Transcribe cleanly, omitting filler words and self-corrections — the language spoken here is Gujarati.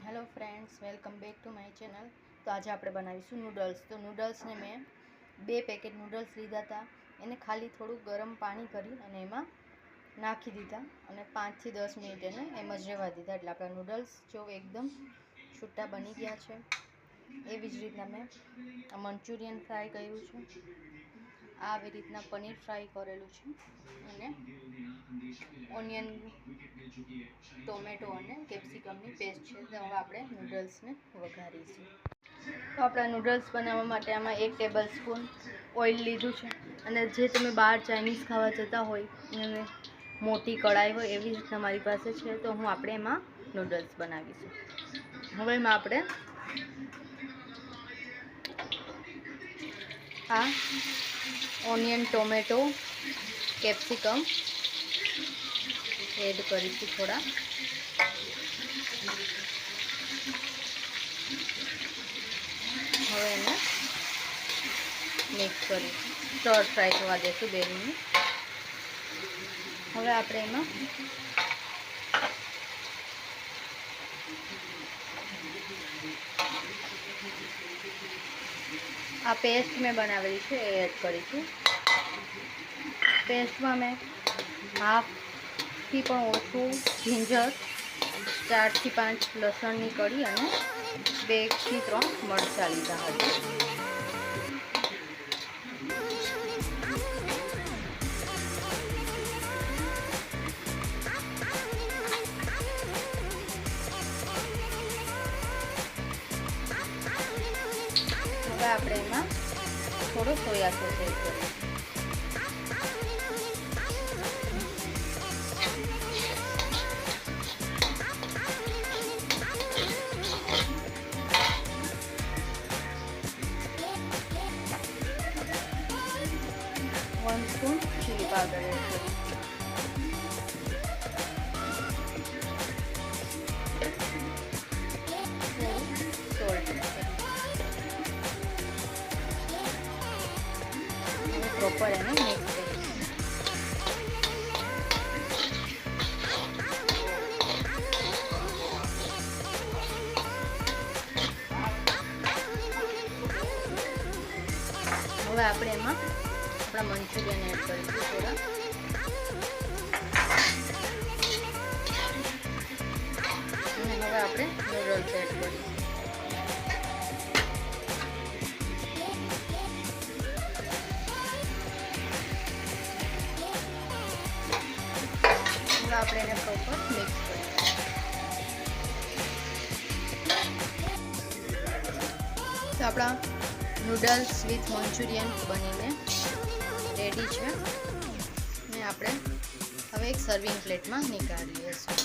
Hello friends, welcome back to my channel. तो आज આપણે બનાવીશું નૂડલ્સ। તો નૂડલ્સને મેં 2 પેકેટ નૂડલ્સ લીધા હતા, એને ખાલી થોડું ગરમ પાણી કરી અને એમાં નાખી દીધા અને 5 થી 10 મિનિટ એને એમ જ રહેવા દીધા, એટલે આપણા નૂડલ્સ જો એકદમ છૂટા બની ગયા છે। એવી જ રીતના મેં આ મંચુરિયન ફ્રાય કર્યું છે, આવી રીતના પનીર ફ્રાય કરેલું છે અને ઓનિયન, ટોમેટો અને કેપ્સિકમની પેસ્ટ છે। તો હવે આપણે નૂડલ્સને વઘારીશું। તો આપણા નૂડલ્સ બનાવવા માટે આમાં 1 ટેબલ સ્પૂન ઓઇલ લીધું છે અને જે તમે બહાર ચાઇનીઝ ખાવા જતા હોય અને મોટી કઢાઈ હોય એવી રીતના મારી પાસે છે, તો આપણે એમાં નૂડલ્સ બનાવીશું। હવે એમાં આપણે આ ઓનિયન, ટોમેટો, કેપ્સિકમ એડ કરીશું થોડા, હવે એને મિક્સ કરી સ્ટર ફ્રાય થવા દઈશું 2 મિનિટ। હવે આપણે એમાં આ પેસ્ટ મેં બનાવેલી છે એ એડ કરીશું। પેસ્ટમાં મેં હાફથી પણ ઓછું જિંજર, 4 થી 5 લસણની કળી અને 2 થી 3 મરચાં લીધા હતા। હવે આપણે એમાં થોડો સોયા સોસ એડ કરીશું। One spoon chilli powder add करें। सॉल्ट प्रॉपर है मिक्स करें। હવે આપણે એમાં આપણા મંચુરિયન એડ કરીશું થોડા, અને હવે આપણે નૂડલ્સ એડ કરીશું। હવે આપણે એને પ્રોપર મિક્સ કરીશું। તો આપણા નૂડલ્સ વિથ મંચુરિયન બનીને રેડી છે, ને આપણે હવે એક સર્વિંગ પ્લેટમાં નીકાળી લઈશું।